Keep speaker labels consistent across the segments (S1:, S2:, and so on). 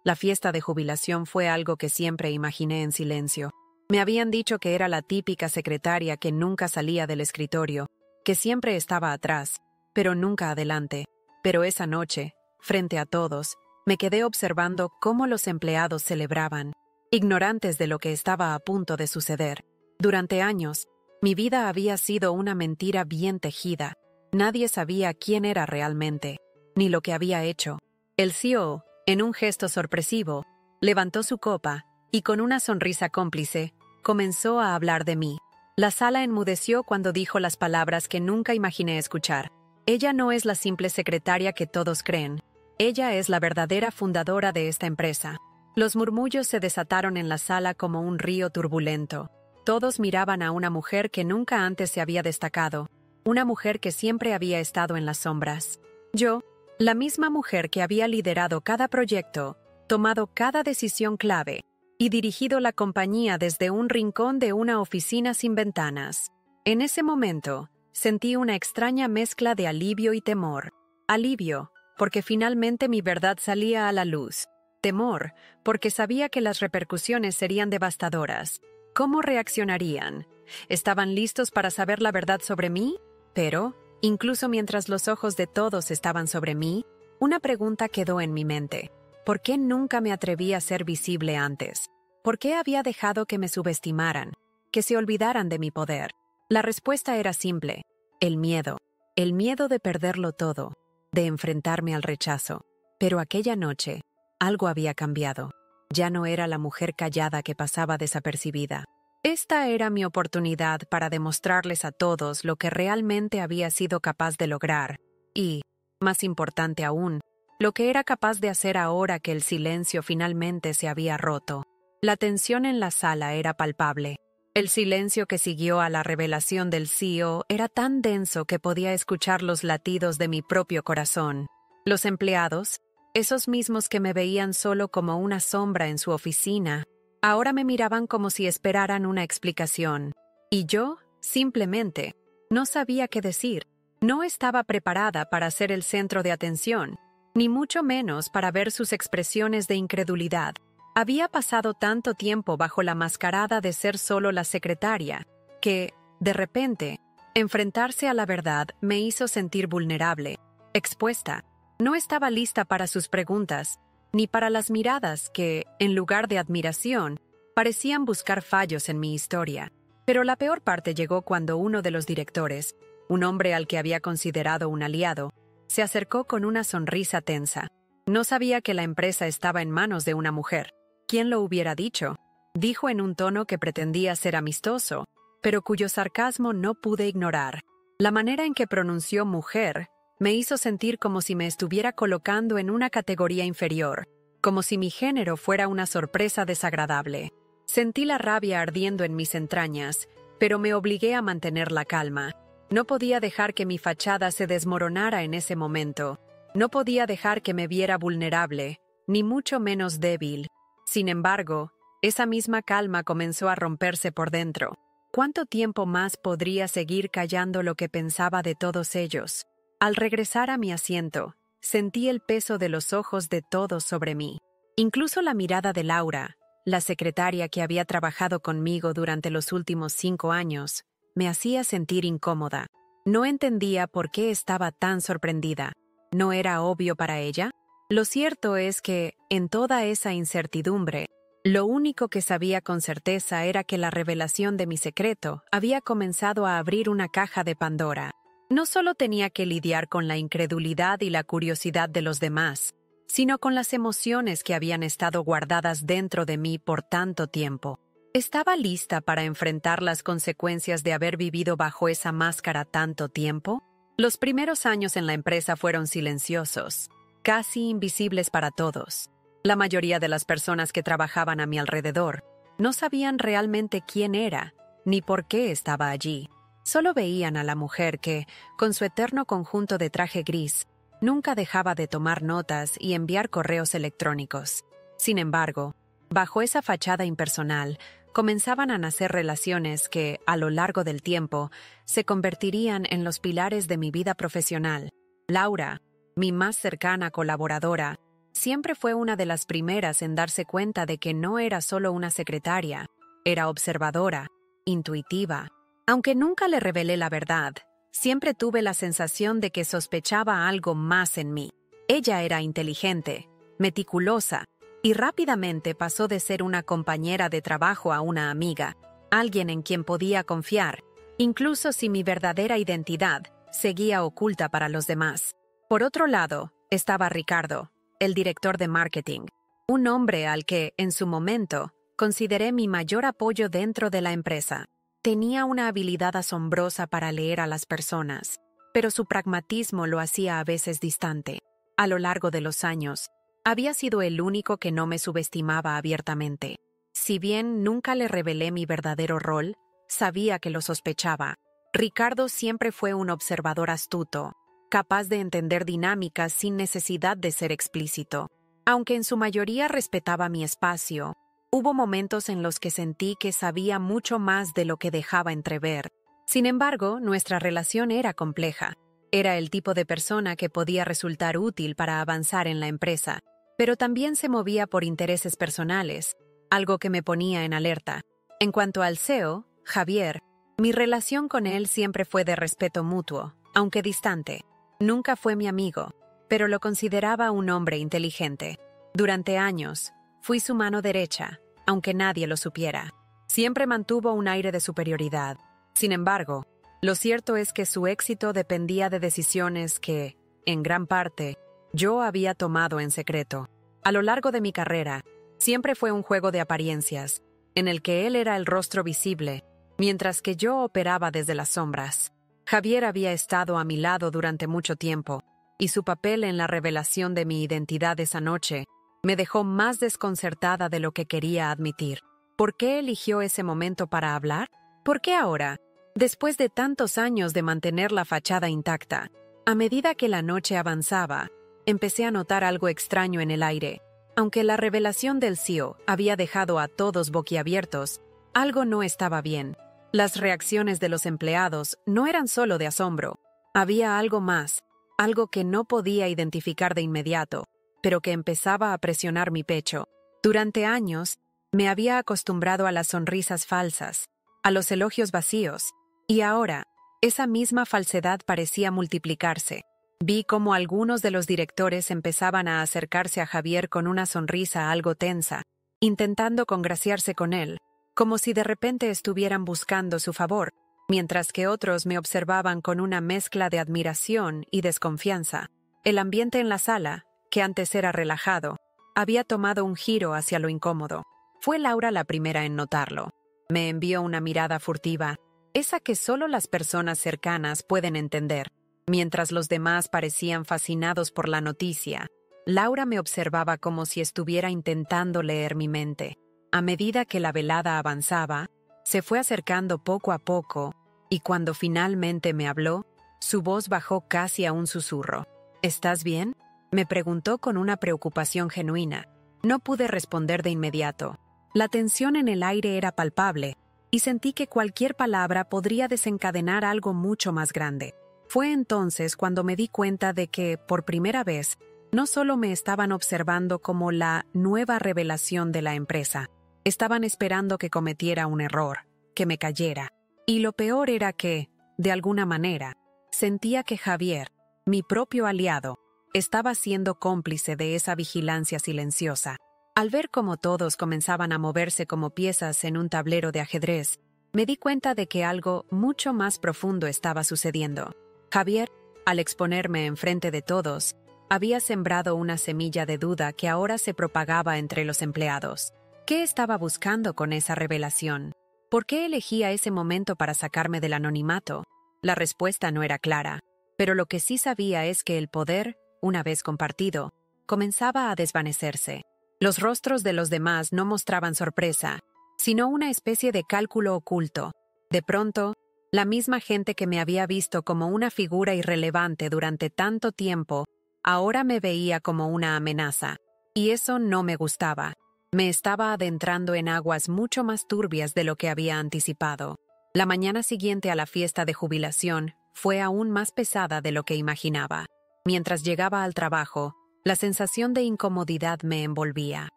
S1: La fiesta de jubilación fue algo que siempre imaginé en silencio. Me habían dicho que era la típica secretaria que nunca salía del escritorio, que siempre estaba atrás, pero nunca adelante. Pero esa noche, frente a todos, me quedé observando cómo los empleados celebraban, ignorantes de lo que estaba a punto de suceder. Durante años, mi vida había sido una mentira bien tejida. Nadie sabía quién era realmente, ni lo que había hecho. El CEO, en un gesto sorpresivo, levantó su copa y con una sonrisa cómplice, comenzó a hablar de mí. La sala enmudeció cuando dijo las palabras que nunca imaginé escuchar. Ella no es la simple secretaria que todos creen. Ella es la verdadera fundadora de esta empresa. Los murmullos se desataron en la sala como un río turbulento. Todos miraban a una mujer que nunca antes se había destacado, una mujer que siempre había estado en las sombras. Yo, la misma mujer que había liderado cada proyecto, tomado cada decisión clave y dirigido la compañía desde un rincón de una oficina sin ventanas. En ese momento, sentí una extraña mezcla de alivio y temor. Alivio, porque finalmente mi verdad salía a la luz. Temor, porque sabía que las repercusiones serían devastadoras. ¿Cómo reaccionarían? ¿Estaban listos para saber la verdad sobre mí? Pero, incluso mientras los ojos de todos estaban sobre mí, una pregunta quedó en mi mente. ¿Por qué nunca me atreví a ser visible antes? ¿Por qué había dejado que me subestimaran, que se olvidaran de mi poder? La respuesta era simple: el miedo de perderlo todo, de enfrentarme al rechazo. Pero aquella noche, algo había cambiado. Ya no era la mujer callada que pasaba desapercibida. Esta era mi oportunidad para demostrarles a todos lo que realmente había sido capaz de lograr y, más importante aún, lo que era capaz de hacer ahora que el silencio finalmente se había roto. La tensión en la sala era palpable. El silencio que siguió a la revelación del CEO era tan denso que podía escuchar los latidos de mi propio corazón. Los empleados, esos mismos que me veían solo como una sombra en su oficina, ahora me miraban como si esperaran una explicación. Y yo, simplemente, no sabía qué decir. No estaba preparada para ser el centro de atención, ni mucho menos para ver sus expresiones de incredulidad. Había pasado tanto tiempo bajo la mascarada de ser solo la secretaria, que, de repente, enfrentarse a la verdad me hizo sentir vulnerable, expuesta. No estaba lista para sus preguntas, ni para las miradas que, en lugar de admiración, parecían buscar fallos en mi historia. Pero la peor parte llegó cuando uno de los directores, un hombre al que había considerado un aliado, se acercó con una sonrisa tensa. No sabía que la empresa estaba en manos de una mujer. ¿Quién lo hubiera dicho? Dijo en un tono que pretendía ser amistoso, pero cuyo sarcasmo no pude ignorar. La manera en que pronunció mujer me hizo sentir como si me estuviera colocando en una categoría inferior, como si mi género fuera una sorpresa desagradable. Sentí la rabia ardiendo en mis entrañas, pero me obligué a mantener la calma. No podía dejar que mi fachada se desmoronara en ese momento. No podía dejar que me viera vulnerable, ni mucho menos débil. Sin embargo, esa misma calma comenzó a romperse por dentro. ¿Cuánto tiempo más podría seguir callando lo que pensaba de todos ellos? Al regresar a mi asiento, sentí el peso de los ojos de todos sobre mí. Incluso la mirada de Laura, la secretaria que había trabajado conmigo durante los últimos 5 años, me hacía sentir incómoda. No entendía por qué estaba tan sorprendida. ¿No era obvio para ella? Lo cierto es que, en toda esa incertidumbre, lo único que sabía con certeza era que la revelación de mi secreto había comenzado a abrir una caja de Pandora. No solo tenía que lidiar con la incredulidad y la curiosidad de los demás, sino con las emociones que habían estado guardadas dentro de mí por tanto tiempo. ¿Estaba lista para enfrentar las consecuencias de haber vivido bajo esa máscara tanto tiempo? Los primeros años en la empresa fueron silenciosos, casi invisibles para todos. La mayoría de las personas que trabajaban a mi alrededor no sabían realmente quién era, ni por qué estaba allí. Solo veían a la mujer que, con su eterno conjunto de traje gris, nunca dejaba de tomar notas y enviar correos electrónicos. Sin embargo, bajo esa fachada impersonal, comenzaban a nacer relaciones que, a lo largo del tiempo, se convertirían en los pilares de mi vida profesional. Laura, mi más cercana colaboradora, siempre fue una de las primeras en darse cuenta de que no era solo una secretaria, era observadora, intuitiva. Aunque nunca le revelé la verdad, siempre tuve la sensación de que sospechaba algo más en mí. Ella era inteligente, meticulosa, y rápidamente pasó de ser una compañera de trabajo a una amiga, alguien en quien podía confiar, incluso si mi verdadera identidad seguía oculta para los demás. Por otro lado, estaba Ricardo, el director de marketing, un hombre al que, en su momento, consideré mi mayor apoyo dentro de la empresa. Tenía una habilidad asombrosa para leer a las personas, pero su pragmatismo lo hacía a veces distante. A lo largo de los años, había sido el único que no me subestimaba abiertamente. Si bien nunca le revelé mi verdadero rol, sabía que lo sospechaba. Ricardo siempre fue un observador astuto, capaz de entender dinámicas sin necesidad de ser explícito. Aunque en su mayoría respetaba mi espacio, hubo momentos en los que sentí que sabía mucho más de lo que dejaba entrever. Sin embargo, nuestra relación era compleja. Era el tipo de persona que podía resultar útil para avanzar en la empresa, pero también se movía por intereses personales, algo que me ponía en alerta. En cuanto al CEO, Javier, mi relación con él siempre fue de respeto mutuo, aunque distante. Nunca fue mi amigo, pero lo consideraba un hombre inteligente. Durante años, fui su mano derecha, aunque nadie lo supiera. Siempre mantuvo un aire de superioridad. Sin embargo, lo cierto es que su éxito dependía de decisiones que, en gran parte, yo había tomado en secreto. A lo largo de mi carrera, siempre fue un juego de apariencias, en el que él era el rostro visible, mientras que yo operaba desde las sombras. Javier había estado a mi lado durante mucho tiempo, y su papel en la revelación de mi identidad esa noche me dejó más desconcertada de lo que quería admitir. ¿Por qué eligió ese momento para hablar? ¿Por qué ahora, después de tantos años de mantener la fachada intacta? A medida que la noche avanzaba, empecé a notar algo extraño en el aire. Aunque la revelación del CEO había dejado a todos boquiabiertos, algo no estaba bien. Las reacciones de los empleados no eran solo de asombro. Había algo más, algo que no podía identificar de inmediato, pero que empezaba a presionar mi pecho. Durante años, me había acostumbrado a las sonrisas falsas, a los elogios vacíos, y ahora, esa misma falsedad parecía multiplicarse. Vi cómo algunos de los directores empezaban a acercarse a Javier con una sonrisa algo tensa, intentando congraciarse con él, como si de repente estuvieran buscando su favor, mientras que otros me observaban con una mezcla de admiración y desconfianza. El ambiente en la sala, que antes era relajado, había tomado un giro hacia lo incómodo. Fue Laura la primera en notarlo. Me envió una mirada furtiva, esa que solo las personas cercanas pueden entender. Mientras los demás parecían fascinados por la noticia, Laura me observaba como si estuviera intentando leer mi mente. A medida que la velada avanzaba, se fue acercando poco a poco, y cuando finalmente me habló, su voz bajó casi a un susurro. ¿Estás bien?, me preguntó con una preocupación genuina. No pude responder de inmediato. La tensión en el aire era palpable, y sentí que cualquier palabra podría desencadenar algo mucho más grande. Fue entonces cuando me di cuenta de que, por primera vez, no solo me estaban observando como la nueva revelación de la empresa, estaban esperando que cometiera un error, que me cayera. Y lo peor era que, de alguna manera, sentía que Javier, mi propio aliado, estaba siendo cómplice de esa vigilancia silenciosa. Al ver cómo todos comenzaban a moverse como piezas en un tablero de ajedrez, me di cuenta de que algo mucho más profundo estaba sucediendo. Javier, al exponerme enfrente de todos, había sembrado una semilla de duda que ahora se propagaba entre los empleados. ¿Qué estaba buscando con esa revelación? ¿Por qué elegía ese momento para sacarme del anonimato? La respuesta no era clara, pero lo que sí sabía es que el poder, una vez compartido, comenzaba a desvanecerse. Los rostros de los demás no mostraban sorpresa, sino una especie de cálculo oculto. De pronto, la misma gente que me había visto como una figura irrelevante durante tanto tiempo, ahora me veía como una amenaza. Y eso no me gustaba. Me estaba adentrando en aguas mucho más turbias de lo que había anticipado. La mañana siguiente a la fiesta de jubilación fue aún más pesada de lo que imaginaba. Mientras llegaba al trabajo, La sensación de incomodidad me envolvía.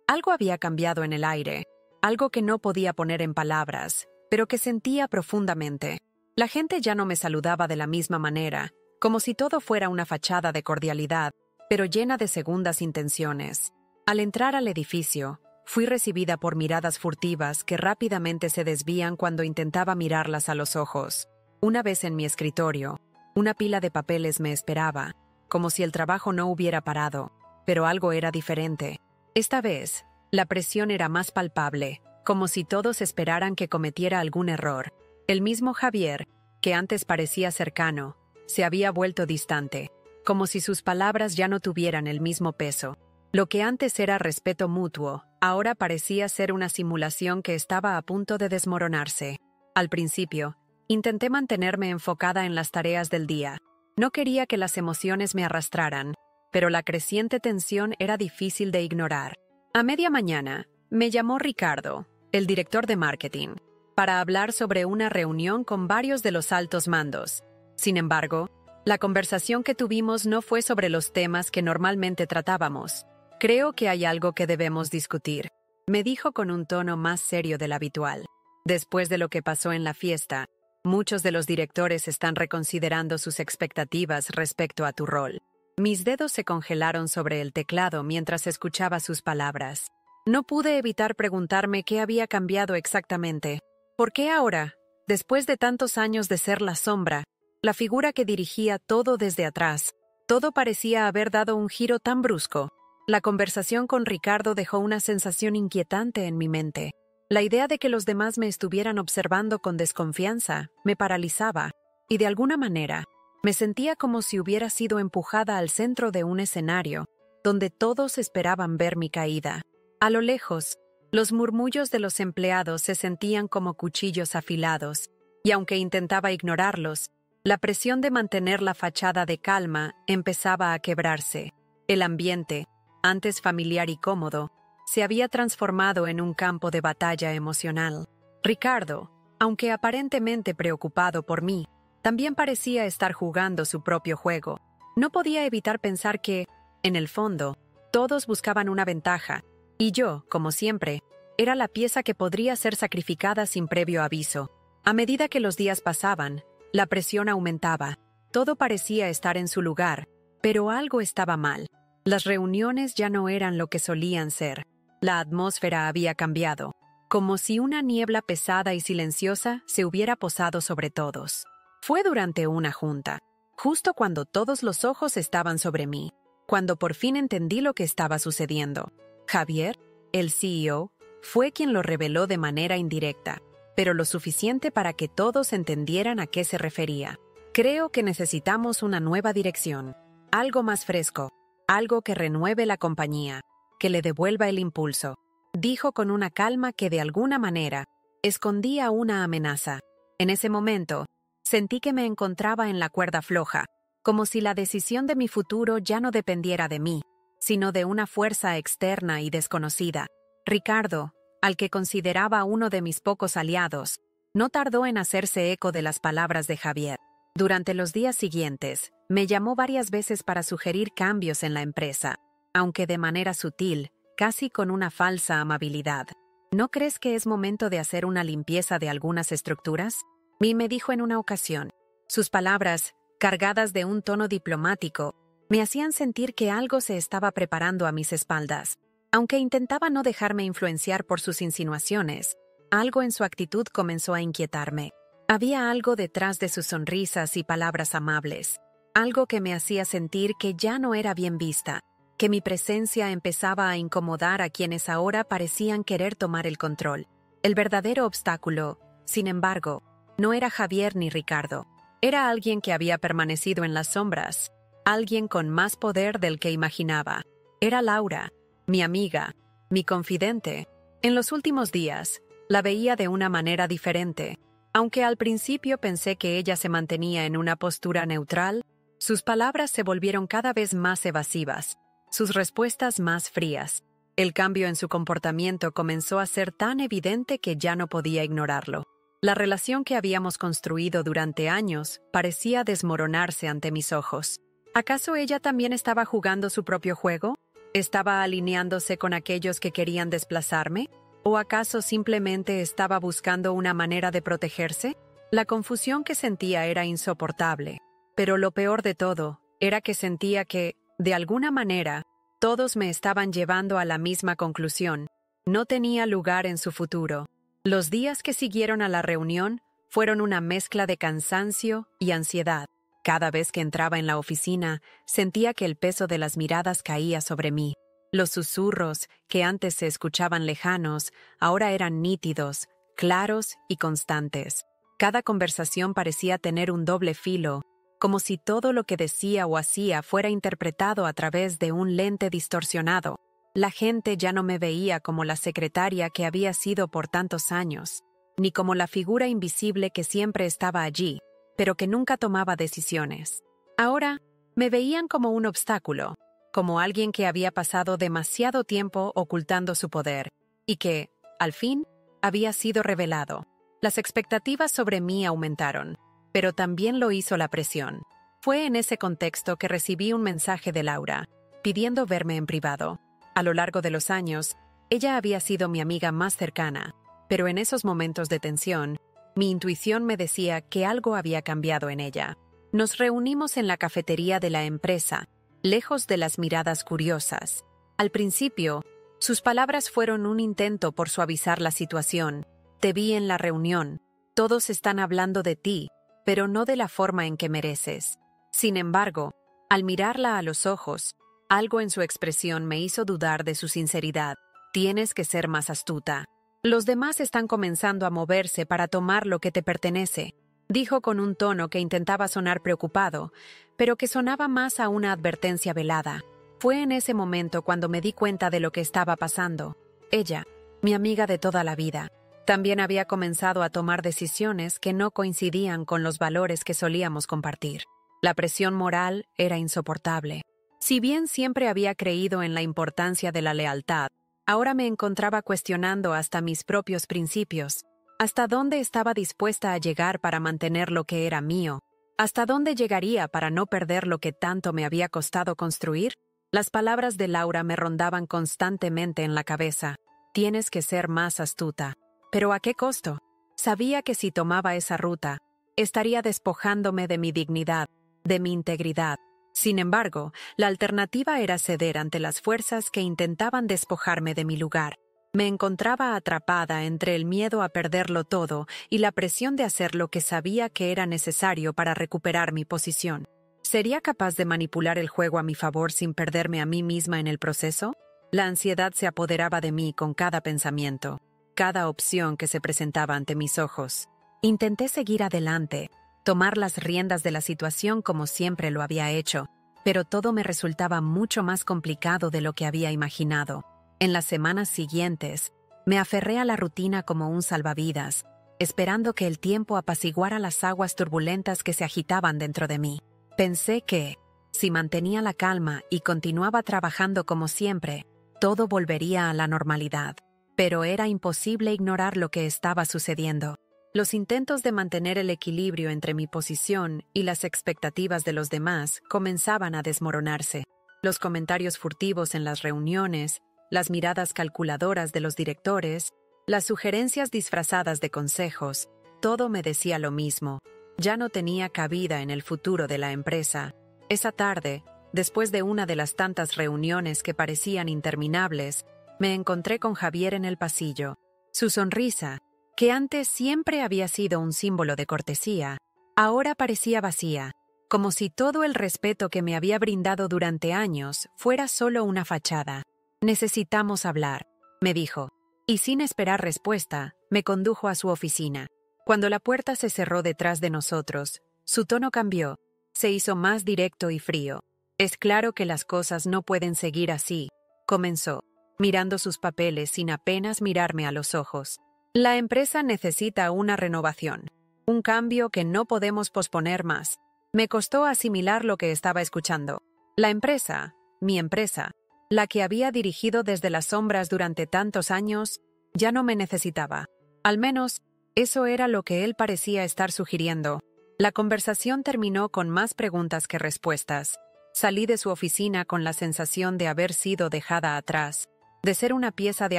S1: Algo había cambiado en el aire, algo que no podía poner en palabras, pero que sentía profundamente. La gente ya no me saludaba de la misma manera, como si todo fuera una fachada de cordialidad, pero llena de segundas intenciones. Al entrar al edificio, fui recibida por miradas furtivas que rápidamente se desvían cuando intentaba mirarlas a los ojos. Una vez en mi escritorio, una pila de papeles me esperaba, como si el trabajo no hubiera parado, pero algo era diferente. Esta vez, la presión era más palpable, como si todos esperaran que cometiera algún error. El mismo Javier, que antes parecía cercano, se había vuelto distante, como si sus palabras ya no tuvieran el mismo peso. Lo que antes era respeto mutuo, ahora parecía ser una simulación que estaba a punto de desmoronarse. Al principio, intenté mantenerme enfocada en las tareas del día. No quería que las emociones me arrastraran, pero la creciente tensión era difícil de ignorar. A media mañana, me llamó Ricardo, el director de marketing, para hablar sobre una reunión con varios de los altos mandos. Sin embargo, la conversación que tuvimos no fue sobre los temas que normalmente tratábamos. Creo que hay algo que debemos discutir, me dijo con un tono más serio del habitual. Después de lo que pasó en la fiesta, muchos de los directores están reconsiderando sus expectativas respecto a tu rol. Mis dedos se congelaron sobre el teclado mientras escuchaba sus palabras. No pude evitar preguntarme qué había cambiado exactamente. ¿Por qué ahora, después de tantos años de ser la sombra, la figura que dirigía todo desde atrás, todo parecía haber dado un giro tan brusco? La conversación con Ricardo dejó una sensación inquietante en mi mente. La idea de que los demás me estuvieran observando con desconfianza me paralizaba, y de alguna manera, me sentía como si hubiera sido empujada al centro de un escenario, donde todos esperaban ver mi caída. A lo lejos, los murmullos de los empleados se sentían como cuchillos afilados, y aunque intentaba ignorarlos, la presión de mantener la fachada de calma empezaba a quebrarse. El ambiente, antes familiar y cómodo, se había transformado en un campo de batalla emocional. Ricardo, aunque aparentemente preocupado por mí, también parecía estar jugando su propio juego. No podía evitar pensar que, en el fondo, todos buscaban una ventaja, y yo, como siempre, era la pieza que podría ser sacrificada sin previo aviso. A medida que los días pasaban, la presión aumentaba. Todo parecía estar en su lugar, pero algo estaba mal. Las reuniones ya no eran lo que solían ser. La atmósfera había cambiado, como si una niebla pesada y silenciosa se hubiera posado sobre todos. Fue durante una junta, justo cuando todos los ojos estaban sobre mí, cuando por fin entendí lo que estaba sucediendo. Javier, el CEO, fue quien lo reveló de manera indirecta, pero lo suficiente para que todos entendieran a qué se refería. Creo que necesitamos una nueva dirección, algo más fresco, algo que renueve la compañía, que le devuelva el impulso, dijo con una calma que de alguna manera escondía una amenaza. En ese momento, sentí que me encontraba en la cuerda floja, como si la decisión de mi futuro ya no dependiera de mí, sino de una fuerza externa y desconocida. Ricardo, al que consideraba uno de mis pocos aliados, no tardó en hacerse eco de las palabras de Javier. Durante los días siguientes, me llamó varias veces para sugerir cambios en la empresa, aunque de manera sutil, casi con una falsa amabilidad. ¿No crees que es momento de hacer una limpieza de algunas estructuras? Me dijo en una ocasión. Sus palabras, cargadas de un tono diplomático, me hacían sentir que algo se estaba preparando a mis espaldas. Aunque intentaba no dejarme influenciar por sus insinuaciones, algo en su actitud comenzó a inquietarme. Había algo detrás de sus sonrisas y palabras amables, algo que me hacía sentir que ya no era bien vista, que mi presencia empezaba a incomodar a quienes ahora parecían querer tomar el control. El verdadero obstáculo, sin embargo, no era Javier ni Ricardo. Era alguien que había permanecido en las sombras, alguien con más poder del que imaginaba. Era Laura, mi amiga, mi confidente. En los últimos días, la veía de una manera diferente. Aunque al principio pensé que ella se mantenía en una postura neutral, sus palabras se volvieron cada vez más evasivas, sus respuestas más frías. El cambio en su comportamiento comenzó a ser tan evidente que ya no podía ignorarlo. La relación que habíamos construido durante años parecía desmoronarse ante mis ojos. ¿Acaso ella también estaba jugando su propio juego? ¿Estaba alineándose con aquellos que querían desplazarme? ¿O acaso simplemente estaba buscando una manera de protegerse? La confusión que sentía era insoportable, pero lo peor de todo era que sentía que, de alguna manera, todos me estaban llevando a la misma conclusión. No tenía lugar en su futuro. Los días que siguieron a la reunión fueron una mezcla de cansancio y ansiedad. Cada vez que entraba en la oficina, sentía que el peso de las miradas caía sobre mí. Los susurros, que antes se escuchaban lejanos, ahora eran nítidos, claros y constantes. Cada conversación parecía tener un doble filo, como si todo lo que decía o hacía fuera interpretado a través de un lente distorsionado. La gente ya no me veía como la secretaria que había sido por tantos años, ni como la figura invisible que siempre estaba allí, pero que nunca tomaba decisiones. Ahora, me veían como un obstáculo, como alguien que había pasado demasiado tiempo ocultando su poder, y que, al fin, había sido revelado. Las expectativas sobre mí aumentaron, pero también lo hizo la presión. Fue en ese contexto que recibí un mensaje de Laura, pidiendo verme en privado. A lo largo de los años, ella había sido mi amiga más cercana, pero en esos momentos de tensión, mi intuición me decía que algo había cambiado en ella. Nos reunimos en la cafetería de la empresa, lejos de las miradas curiosas. Al principio, sus palabras fueron un intento por suavizar la situación. Te vi en la reunión. Todos están hablando de ti, pero no de la forma en que mereces. Sin embargo, al mirarla a los ojos, algo en su expresión me hizo dudar de su sinceridad. Tienes que ser más astuta. Los demás están comenzando a moverse para tomar lo que te pertenece, dijo con un tono que intentaba sonar preocupado, pero que sonaba más a una advertencia velada. Fue en ese momento cuando me di cuenta de lo que estaba pasando. Ella, mi amiga de toda la vida, también había comenzado a tomar decisiones que no coincidían con los valores que solíamos compartir. La presión moral era insoportable. Si bien siempre había creído en la importancia de la lealtad, ahora me encontraba cuestionando hasta mis propios principios. ¿Hasta dónde estaba dispuesta a llegar para mantener lo que era mío? ¿Hasta dónde llegaría para no perder lo que tanto me había costado construir? Las palabras de Laura me rondaban constantemente en la cabeza. Tienes que ser más astuta. ¿Pero a qué costo? Sabía que si tomaba esa ruta, estaría despojándome de mi dignidad, de mi integridad. Sin embargo, la alternativa era ceder ante las fuerzas que intentaban despojarme de mi lugar. Me encontraba atrapada entre el miedo a perderlo todo y la presión de hacer lo que sabía que era necesario para recuperar mi posición. ¿Sería capaz de manipular el juego a mi favor sin perderme a mí misma en el proceso? La ansiedad se apoderaba de mí con cada pensamiento, cada opción que se presentaba ante mis ojos. Intenté seguir adelante, tomar las riendas de la situación como siempre lo había hecho, pero todo me resultaba mucho más complicado de lo que había imaginado. En las semanas siguientes, me aferré a la rutina como un salvavidas, esperando que el tiempo apaciguara las aguas turbulentas que se agitaban dentro de mí. Pensé que, si mantenía la calma y continuaba trabajando como siempre, todo volvería a la normalidad. Pero era imposible ignorar lo que estaba sucediendo. Los intentos de mantener el equilibrio entre mi posición y las expectativas de los demás comenzaban a desmoronarse. Los comentarios furtivos en las reuniones, las miradas calculadoras de los directores, las sugerencias disfrazadas de consejos, todo me decía lo mismo. Ya no tenía cabida en el futuro de la empresa. Esa tarde, después de una de las tantas reuniones que parecían interminables, me encontré con Javier en el pasillo. Su sonrisa, que antes siempre había sido un símbolo de cortesía, ahora parecía vacía, como si todo el respeto que me había brindado durante años fuera solo una fachada. Necesitamos hablar, me dijo, y sin esperar respuesta, me condujo a su oficina. Cuando la puerta se cerró detrás de nosotros, su tono cambió, se hizo más directo y frío. Es claro que las cosas no pueden seguir así, comenzó, mirando sus papeles sin apenas mirarme a los ojos. La empresa necesita una renovación, un cambio que no podemos posponer más. Me costó asimilar lo que estaba escuchando. La empresa, mi empresa, la que había dirigido desde las sombras durante tantos años, ya no me necesitaba. Al menos, eso era lo que él parecía estar sugiriendo. La conversación terminó con más preguntas que respuestas. Salí de su oficina con la sensación de haber sido dejada atrás, de ser una pieza de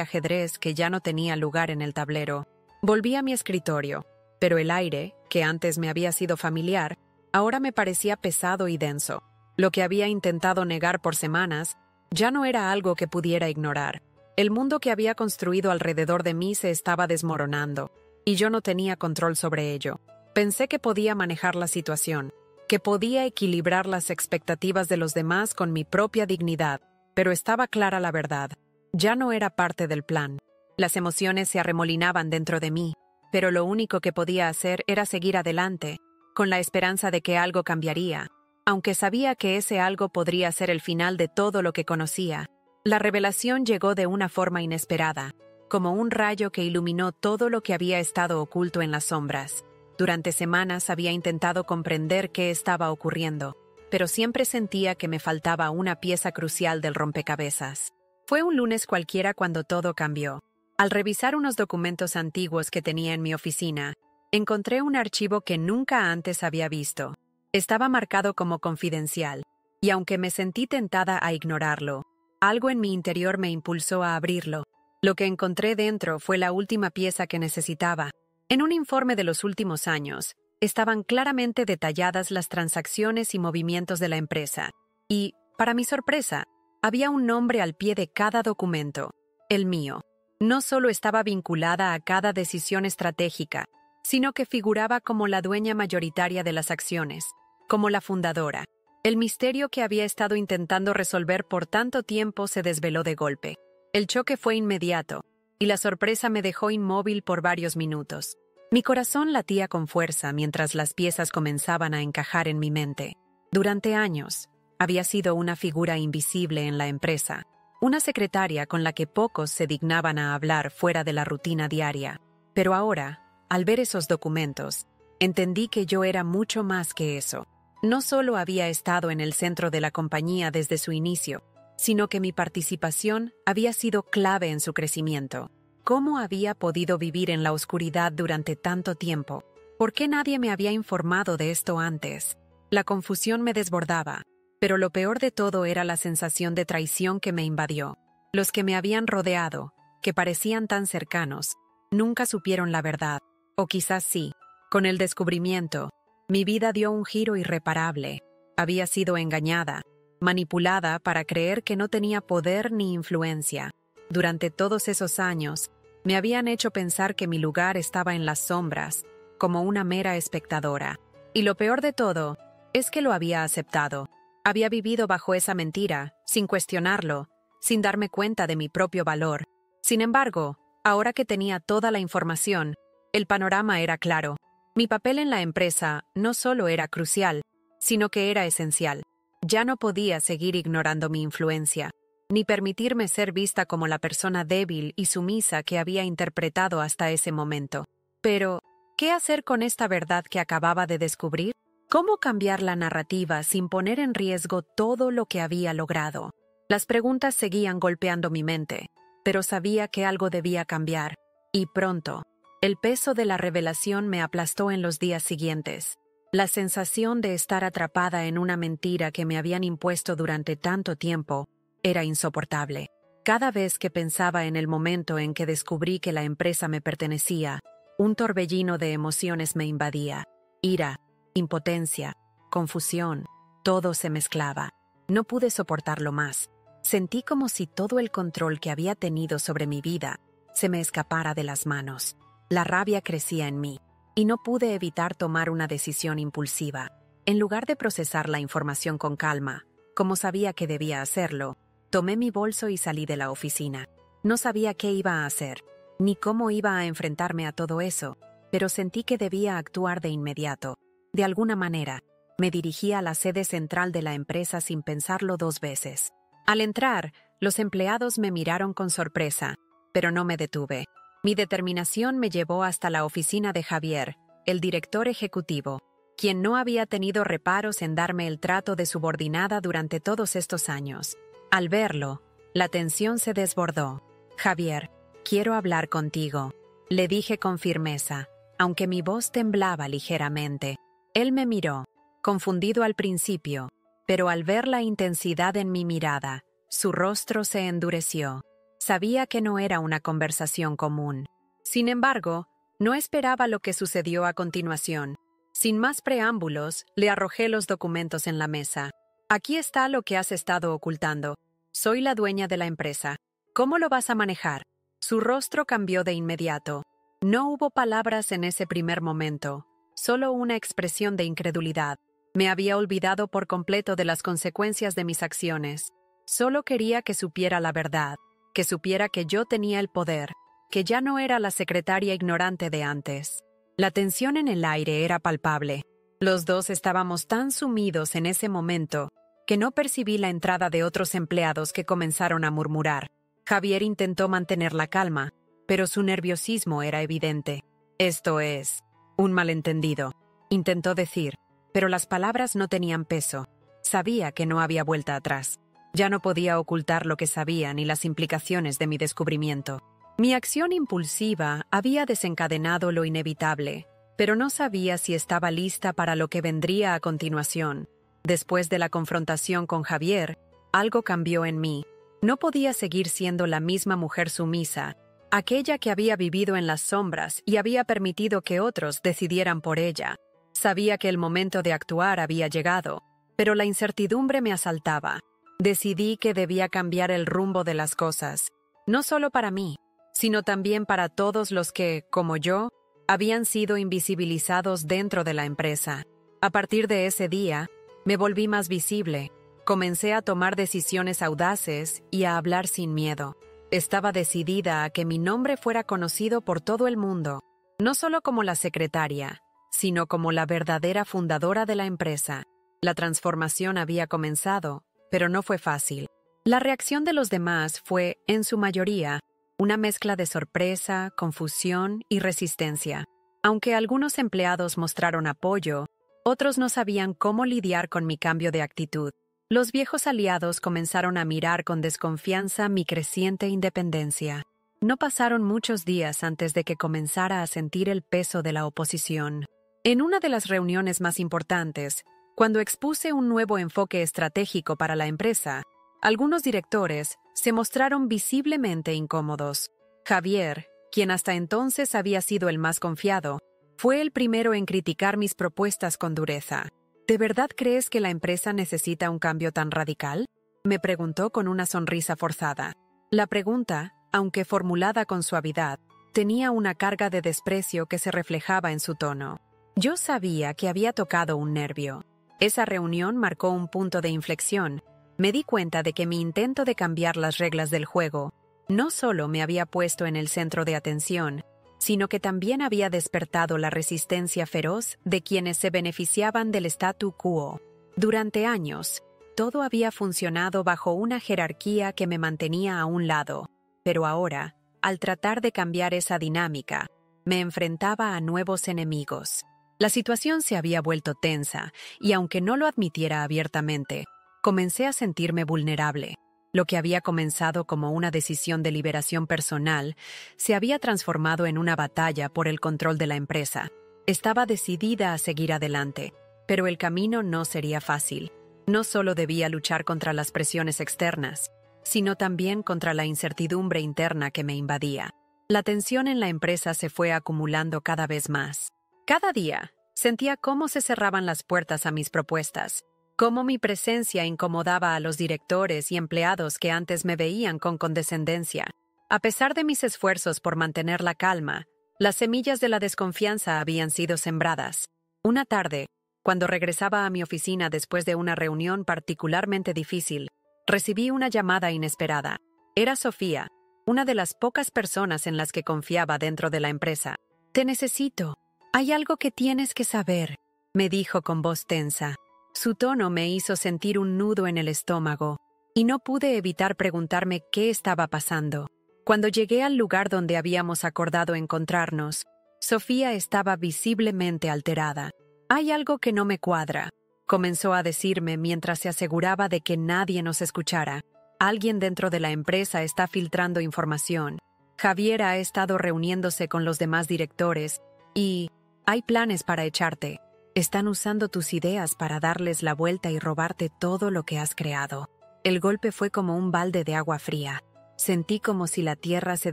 S1: ajedrez que ya no tenía lugar en el tablero. Volví a mi escritorio, pero el aire, que antes me había sido familiar, ahora me parecía pesado y denso. Lo que había intentado negar por semanas ya no era algo que pudiera ignorar. El mundo que había construido alrededor de mí se estaba desmoronando, y yo no tenía control sobre ello. Pensé que podía manejar la situación, que podía equilibrar las expectativas de los demás con mi propia dignidad, pero estaba clara la verdad. Ya no era parte del plan. Las emociones se arremolinaban dentro de mí, pero lo único que podía hacer era seguir adelante, con la esperanza de que algo cambiaría, aunque sabía que ese algo podría ser el final de todo lo que conocía. La revelación llegó de una forma inesperada, como un rayo que iluminó todo lo que había estado oculto en las sombras. Durante semanas había intentado comprender qué estaba ocurriendo, pero siempre sentía que me faltaba una pieza crucial del rompecabezas. Fue un lunes cualquiera cuando todo cambió. Al revisar unos documentos antiguos que tenía en mi oficina, encontré un archivo que nunca antes había visto. Estaba marcado como confidencial, y aunque me sentí tentada a ignorarlo, algo en mi interior me impulsó a abrirlo. Lo que encontré dentro fue la última pieza que necesitaba. En un informe de los últimos años, estaban claramente detalladas las transacciones y movimientos de la empresa, y, para mi sorpresa, había un nombre al pie de cada documento, el mío. No solo estaba vinculada a cada decisión estratégica, sino que figuraba como la dueña mayoritaria de las acciones, como la fundadora. El misterio que había estado intentando resolver por tanto tiempo se desveló de golpe. El choque fue inmediato, y la sorpresa me dejó inmóvil por varios minutos. Mi corazón latía con fuerza mientras las piezas comenzaban a encajar en mi mente. Durante años, había sido una figura invisible en la empresa, una secretaria con la que pocos se dignaban a hablar fuera de la rutina diaria. Pero ahora, al ver esos documentos, entendí que yo era mucho más que eso. No solo había estado en el centro de la compañía desde su inicio, sino que mi participación había sido clave en su crecimiento. ¿Cómo había podido vivir en la oscuridad durante tanto tiempo? ¿Por qué nadie me había informado de esto antes? La confusión me desbordaba, pero lo peor de todo era la sensación de traición que me invadió. Los que me habían rodeado, que parecían tan cercanos, nunca supieron la verdad. O quizás sí. Con el descubrimiento, mi vida dio un giro irreparable. Había sido engañada, manipulada para creer que no tenía poder ni influencia. Durante todos esos años, me habían hecho pensar que mi lugar estaba en las sombras, como una mera espectadora. Y lo peor de todo es que lo había aceptado. Había vivido bajo esa mentira, sin cuestionarlo, sin darme cuenta de mi propio valor. Sin embargo, ahora que tenía toda la información, el panorama era claro. Mi papel en la empresa no solo era crucial, sino que era esencial. Ya no podía seguir ignorando mi influencia, ni permitirme ser vista como la persona débil y sumisa que había interpretado hasta ese momento. Pero, ¿qué hacer con esta verdad que acababa de descubrir? ¿Cómo cambiar la narrativa sin poner en riesgo todo lo que había logrado? Las preguntas seguían golpeando mi mente, pero sabía que algo debía cambiar, y pronto. El peso de la revelación me aplastó en los días siguientes. La sensación de estar atrapada en una mentira que me habían impuesto durante tanto tiempo era insoportable. Cada vez que pensaba en el momento en que descubrí que la empresa me pertenecía, un torbellino de emociones me invadía. Ira, impotencia, confusión, todo se mezclaba. No pude soportarlo más. Sentí como si todo el control que había tenido sobre mi vida se me escapara de las manos. La rabia crecía en mí, y no pude evitar tomar una decisión impulsiva. En lugar de procesar la información con calma, como sabía que debía hacerlo, tomé mi bolso y salí de la oficina. No sabía qué iba a hacer, ni cómo iba a enfrentarme a todo eso, pero sentí que debía actuar de inmediato. De alguna manera, me dirigí a la sede central de la empresa sin pensarlo 2 veces. Al entrar, los empleados me miraron con sorpresa, pero no me detuve. Mi determinación me llevó hasta la oficina de Javier, el director ejecutivo, quien no había tenido reparos en darme el trato de subordinada durante todos estos años. Al verlo, la tensión se desbordó. «Javier, quiero hablar contigo», le dije con firmeza, aunque mi voz temblaba ligeramente. Él me miró, confundido al principio, pero al ver la intensidad en mi mirada, su rostro se endureció. Sabía que no era una conversación común. Sin embargo, no esperaba lo que sucedió a continuación. Sin más preámbulos, le arrojé los documentos en la mesa. Aquí está lo que has estado ocultando. Soy la dueña de la empresa. ¿Cómo lo vas a manejar? Su rostro cambió de inmediato. No hubo palabras en ese primer momento, solo una expresión de incredulidad. Me había olvidado por completo de las consecuencias de mis acciones. Solo quería que supiera la verdad, que supiera que yo tenía el poder, que ya no era la secretaria ignorante de antes. La tensión en el aire era palpable. Los dos estábamos tan sumidos en ese momento que no percibí la entrada de otros empleados que comenzaron a murmurar. Javier intentó mantener la calma, pero su nerviosismo era evidente. Esto es un malentendido, intentó decir, pero las palabras no tenían peso. Sabía que no había vuelta atrás. Ya no podía ocultar lo que sabía ni las implicaciones de mi descubrimiento. Mi acción impulsiva había desencadenado lo inevitable, pero no sabía si estaba lista para lo que vendría a continuación. Después de la confrontación con Javier, algo cambió en mí. No podía seguir siendo la misma mujer sumisa, aquella que había vivido en las sombras y había permitido que otros decidieran por ella. Sabía que el momento de actuar había llegado, pero la incertidumbre me asaltaba. Decidí que debía cambiar el rumbo de las cosas, no solo para mí, sino también para todos los que, como yo, habían sido invisibilizados dentro de la empresa. A partir de ese día, me volví más visible. Comencé a tomar decisiones audaces y a hablar sin miedo. Estaba decidida a que mi nombre fuera conocido por todo el mundo, no solo como la secretaria, sino como la verdadera fundadora de la empresa. La transformación había comenzado, pero no fue fácil. La reacción de los demás fue, en su mayoría, una mezcla de sorpresa, confusión y resistencia. Aunque algunos empleados mostraron apoyo, otros no sabían cómo lidiar con mi cambio de actitud. Los viejos aliados comenzaron a mirar con desconfianza mi creciente independencia. No pasaron muchos días antes de que comenzara a sentir el peso de la oposición. En una de las reuniones más importantes, cuando expuse un nuevo enfoque estratégico para la empresa, algunos directores se mostraron visiblemente incómodos. Javier, quien hasta entonces había sido el más confiado, fue el primero en criticar mis propuestas con dureza. ¿De verdad crees que la empresa necesita un cambio tan radical?, me preguntó con una sonrisa forzada. La pregunta, aunque formulada con suavidad, tenía una carga de desprecio que se reflejaba en su tono. Yo sabía que había tocado un nervio. Esa reunión marcó un punto de inflexión. Me di cuenta de que mi intento de cambiar las reglas del juego no solo me había puesto en el centro de atención, sino que también había despertado la resistencia feroz de quienes se beneficiaban del statu quo. Durante años, todo había funcionado bajo una jerarquía que me mantenía a un lado, pero ahora, al tratar de cambiar esa dinámica, me enfrentaba a nuevos enemigos. La situación se había vuelto tensa, y aunque no lo admitiera abiertamente, comencé a sentirme vulnerable. Lo que había comenzado como una decisión de liberación personal se había transformado en una batalla por el control de la empresa. Estaba decidida a seguir adelante, pero el camino no sería fácil. No solo debía luchar contra las presiones externas, sino también contra la incertidumbre interna que me invadía. La tensión en la empresa se fue acumulando cada vez más. Cada día, sentía cómo se cerraban las puertas a mis propuestas, cómo mi presencia incomodaba a los directores y empleados que antes me veían con condescendencia. A pesar de mis esfuerzos por mantener la calma, las semillas de la desconfianza habían sido sembradas. Una tarde, cuando regresaba a mi oficina después de una reunión particularmente difícil, recibí una llamada inesperada. Era Sofía, una de las pocas personas en las que confiaba dentro de la empresa. «Te necesito. Hay algo que tienes que saber», me dijo con voz tensa. Su tono me hizo sentir un nudo en el estómago, y no pude evitar preguntarme qué estaba pasando. Cuando llegué al lugar donde habíamos acordado encontrarnos, Sofía estaba visiblemente alterada. «Hay algo que no me cuadra», comenzó a decirme mientras se aseguraba de que nadie nos escuchara. «Alguien dentro de la empresa está filtrando información. Javier ha estado reuniéndose con los demás directores y hay planes para echarte». Están usando tus ideas para darles la vuelta y robarte todo lo que has creado. El golpe fue como un balde de agua fría. Sentí como si la tierra se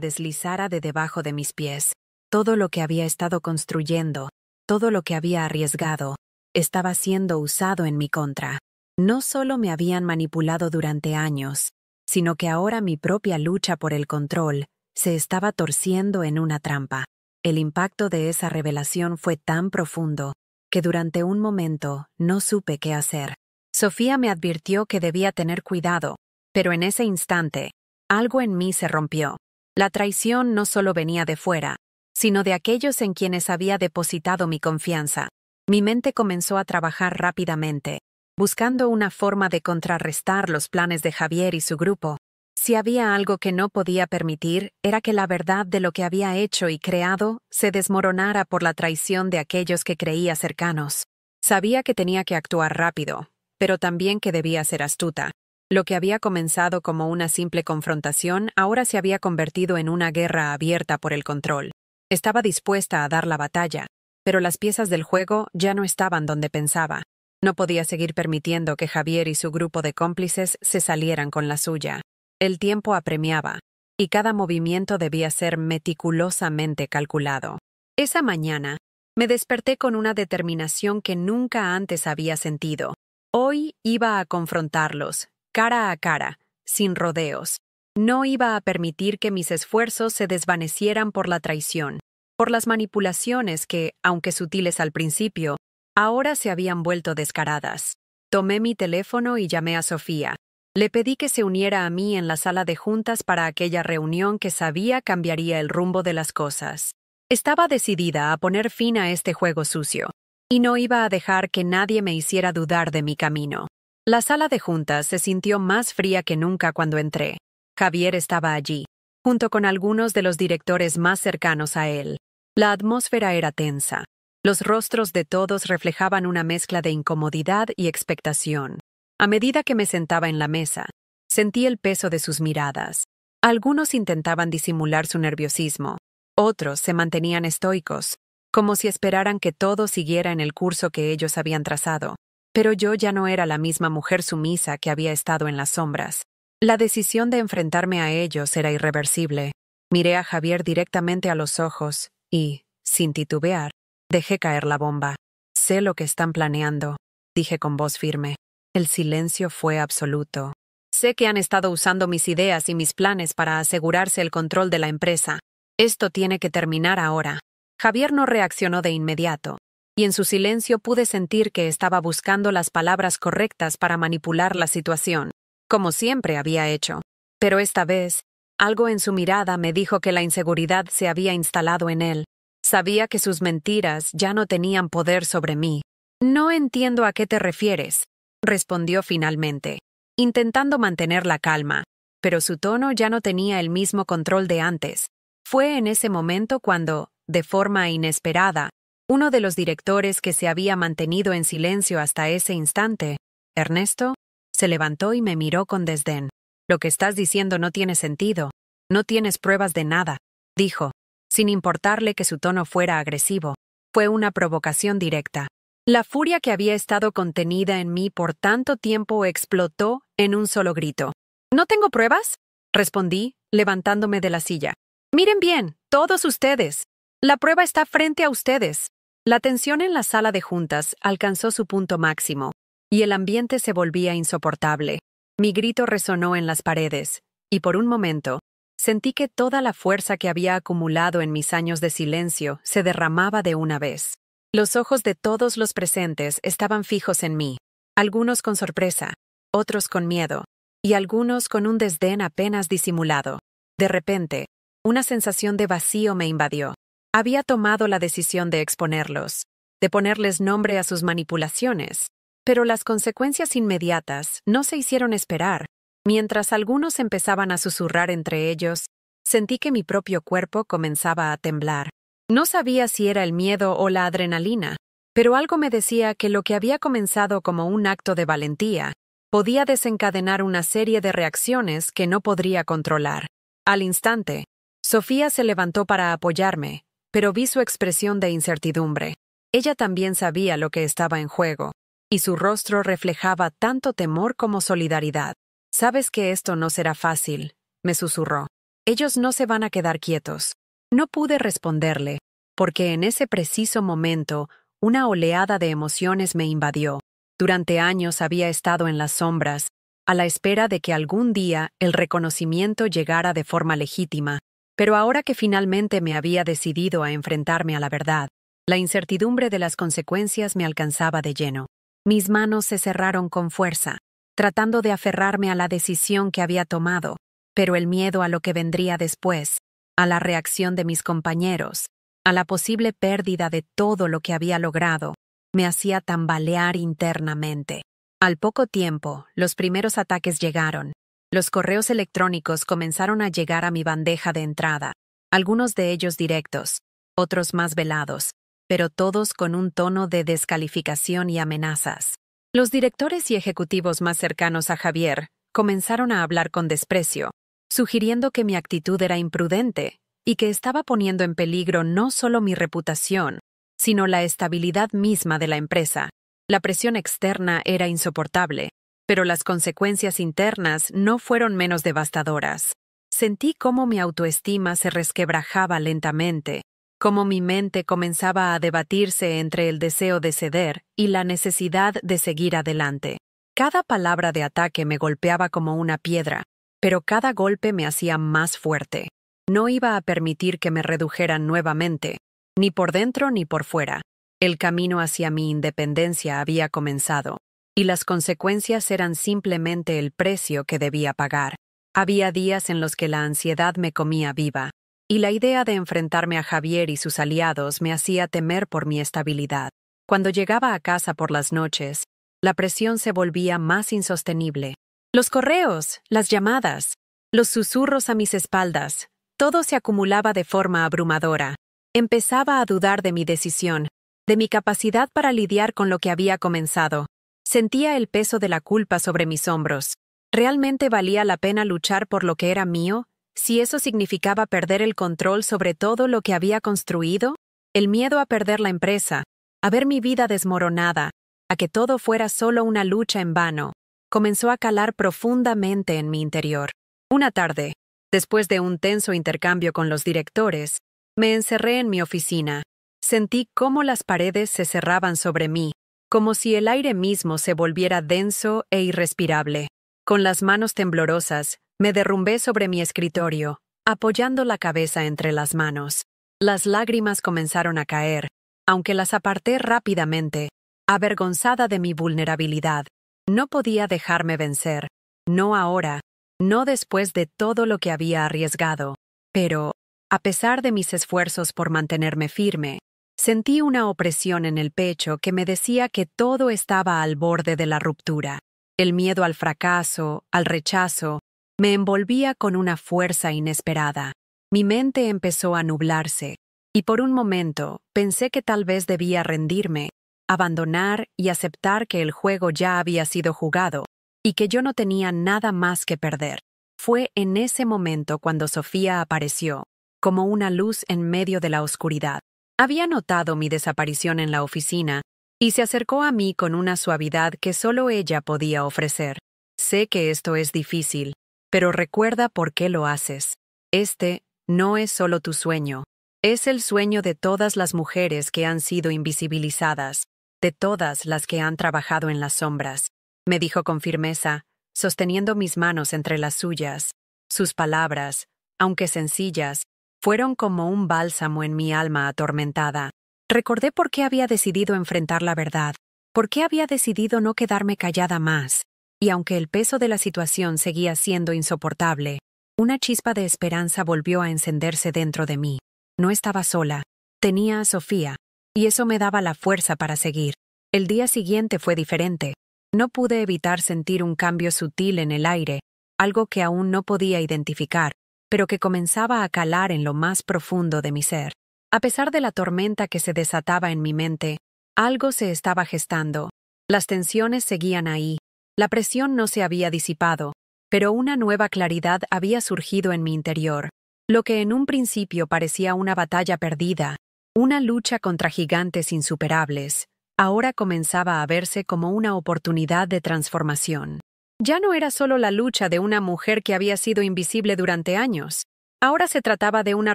S1: deslizara de debajo de mis pies. Todo lo que había estado construyendo, todo lo que había arriesgado, estaba siendo usado en mi contra. No solo me habían manipulado durante años, sino que ahora mi propia lucha por el control se estaba torciendo en una trampa. El impacto de esa revelación fue tan profundo que durante un momento no supe qué hacer. Sofía me advirtió que debía tener cuidado, pero en ese instante, algo en mí se rompió. La traición no solo venía de fuera, sino de aquellos en quienes había depositado mi confianza. Mi mente comenzó a trabajar rápidamente, buscando una forma de contrarrestar los planes de Javier y su grupo. Si había algo que no podía permitir, era que la verdad de lo que había hecho y creado se desmoronara por la traición de aquellos que creía cercanos. Sabía que tenía que actuar rápido, pero también que debía ser astuta. Lo que había comenzado como una simple confrontación ahora se había convertido en una guerra abierta por el control. Estaba dispuesta a dar la batalla, pero las piezas del juego ya no estaban donde pensaba. No podía seguir permitiendo que Javier y su grupo de cómplices se salieran con la suya. El tiempo apremiaba, y cada movimiento debía ser meticulosamente calculado. Esa mañana, me desperté con una determinación que nunca antes había sentido. Hoy iba a confrontarlos, cara a cara, sin rodeos. No iba a permitir que mis esfuerzos se desvanecieran por la traición, por las manipulaciones que, aunque sutiles al principio, ahora se habían vuelto descaradas. Tomé mi teléfono y llamé a Sofía. Le pedí que se uniera a mí en la sala de juntas para aquella reunión que sabía cambiaría el rumbo de las cosas. Estaba decidida a poner fin a este juego sucio, y no iba a dejar que nadie me hiciera dudar de mi camino. La sala de juntas se sintió más fría que nunca cuando entré. Javier estaba allí, junto con algunos de los directores más cercanos a él. La atmósfera era tensa. Los rostros de todos reflejaban una mezcla de incomodidad y expectación. A medida que me sentaba en la mesa, sentí el peso de sus miradas. Algunos intentaban disimular su nerviosismo, otros se mantenían estoicos, como si esperaran que todo siguiera en el curso que ellos habían trazado. Pero yo ya no era la misma mujer sumisa que había estado en las sombras. La decisión de enfrentarme a ellos era irreversible. Miré a Javier directamente a los ojos y, sin titubear, dejé caer la bomba. Sé lo que están planeando, dije con voz firme. El silencio fue absoluto. Sé que han estado usando mis ideas y mis planes para asegurarse el control de la empresa. Esto tiene que terminar ahora. Javier no reaccionó de inmediato, y en su silencio pude sentir que estaba buscando las palabras correctas para manipular la situación, como siempre había hecho. Pero esta vez, algo en su mirada me dijo que la inseguridad se había instalado en él. Sabía que sus mentiras ya no tenían poder sobre mí. No entiendo a qué te refieres, respondió finalmente, intentando mantener la calma, pero su tono ya no tenía el mismo control de antes. Fue en ese momento cuando, de forma inesperada, uno de los directores que se había mantenido en silencio hasta ese instante, Ernesto, se levantó y me miró con desdén. Lo que estás diciendo no tiene sentido. No tienes pruebas de nada, dijo, sin importarle que su tono fuera agresivo. Fue una provocación directa. La furia que había estado contenida en mí por tanto tiempo explotó en un solo grito. ¿No tengo pruebas?, respondí, levantándome de la silla. Miren bien, todos ustedes. La prueba está frente a ustedes. La tensión en la sala de juntas alcanzó su punto máximo, y el ambiente se volvía insoportable. Mi grito resonó en las paredes, y por un momento, sentí que toda la fuerza que había acumulado en mis años de silencio se derramaba de una vez. Los ojos de todos los presentes estaban fijos en mí, algunos con sorpresa, otros con miedo, y algunos con un desdén apenas disimulado. De repente, una sensación de vacío me invadió. Había tomado la decisión de exponerlos, de ponerles nombre a sus manipulaciones, pero las consecuencias inmediatas no se hicieron esperar. Mientras algunos empezaban a susurrar entre ellos, sentí que mi propio cuerpo comenzaba a temblar. No sabía si era el miedo o la adrenalina, pero algo me decía que lo que había comenzado como un acto de valentía podía desencadenar una serie de reacciones que no podría controlar. Al instante, Sofía se levantó para apoyarme, pero vi su expresión de incertidumbre. Ella también sabía lo que estaba en juego, y su rostro reflejaba tanto temor como solidaridad. «Sabes que esto no será fácil», me susurró. «Ellos no se van a quedar quietos». No pude responderle, porque en ese preciso momento una oleada de emociones me invadió. Durante años había estado en las sombras, a la espera de que algún día el reconocimiento llegara de forma legítima, pero ahora que finalmente me había decidido a enfrentarme a la verdad, la incertidumbre de las consecuencias me alcanzaba de lleno. Mis manos se cerraron con fuerza, tratando de aferrarme a la decisión que había tomado, pero el miedo a lo que vendría después, a la reacción de mis compañeros, a la posible pérdida de todo lo que había logrado, me hacía tambalear internamente. Al poco tiempo, los primeros ataques llegaron. Los correos electrónicos comenzaron a llegar a mi bandeja de entrada, algunos de ellos directos, otros más velados, pero todos con un tono de descalificación y amenazas. Los directores y ejecutivos más cercanos a Javier comenzaron a hablar con desprecio, sugiriendo que mi actitud era imprudente y que estaba poniendo en peligro no solo mi reputación, sino la estabilidad misma de la empresa. La presión externa era insoportable, pero las consecuencias internas no fueron menos devastadoras. Sentí cómo mi autoestima se resquebrajaba lentamente, cómo mi mente comenzaba a debatirse entre el deseo de ceder y la necesidad de seguir adelante. Cada palabra de ataque me golpeaba como una piedra, pero cada golpe me hacía más fuerte. No iba a permitir que me redujeran nuevamente, ni por dentro ni por fuera. El camino hacia mi independencia había comenzado, y las consecuencias eran simplemente el precio que debía pagar. Había días en los que la ansiedad me comía viva, y la idea de enfrentarme a Javier y sus aliados me hacía temer por mi estabilidad. Cuando llegaba a casa por las noches, la presión se volvía más insostenible. Los correos, las llamadas, los susurros a mis espaldas, todo se acumulaba de forma abrumadora. Empezaba a dudar de mi decisión, de mi capacidad para lidiar con lo que había comenzado. Sentía el peso de la culpa sobre mis hombros. ¿Realmente valía la pena luchar por lo que era mío, si eso significaba perder el control sobre todo lo que había construido? El miedo a perder la empresa, a ver mi vida desmoronada, a que todo fuera solo una lucha en vano, comenzó a calar profundamente en mi interior. Una tarde, después de un tenso intercambio con los directores, me encerré en mi oficina. Sentí cómo las paredes se cerraban sobre mí, como si el aire mismo se volviera denso e irrespirable. Con las manos temblorosas, me derrumbé sobre mi escritorio, apoyando la cabeza entre las manos. Las lágrimas comenzaron a caer, aunque las aparté rápidamente, avergonzada de mi vulnerabilidad. No podía dejarme vencer, no ahora, no después de todo lo que había arriesgado, pero, a pesar de mis esfuerzos por mantenerme firme, sentí una opresión en el pecho que me decía que todo estaba al borde de la ruptura. El miedo al fracaso, al rechazo, me envolvía con una fuerza inesperada. Mi mente empezó a nublarse, y por un momento pensé que tal vez debía rendirme, abandonar y aceptar que el juego ya había sido jugado, y que yo no tenía nada más que perder. Fue en ese momento cuando Sofía apareció, como una luz en medio de la oscuridad. Había notado mi desaparición en la oficina, y se acercó a mí con una suavidad que solo ella podía ofrecer. Sé que esto es difícil, pero recuerda por qué lo haces. Este no es solo tu sueño, es el sueño de todas las mujeres que han sido invisibilizadas, de todas las que han trabajado en las sombras, me dijo con firmeza, sosteniendo mis manos entre las suyas. Sus palabras, aunque sencillas, fueron como un bálsamo en mi alma atormentada. Recordé por qué había decidido enfrentar la verdad, por qué había decidido no quedarme callada más, y aunque el peso de la situación seguía siendo insoportable, una chispa de esperanza volvió a encenderse dentro de mí. No estaba sola, tenía a Sofía, y eso me daba la fuerza para seguir. El día siguiente fue diferente. No pude evitar sentir un cambio sutil en el aire, algo que aún no podía identificar, pero que comenzaba a calar en lo más profundo de mi ser. A pesar de la tormenta que se desataba en mi mente, algo se estaba gestando. Las tensiones seguían ahí, la presión no se había disipado, pero una nueva claridad había surgido en mi interior. Lo que en un principio parecía una batalla perdida, Una lucha contra gigantes insuperables, ahora comenzaba a verse como una oportunidad de transformación. Ya no era solo la lucha de una mujer que había sido invisible durante años. Ahora se trataba de una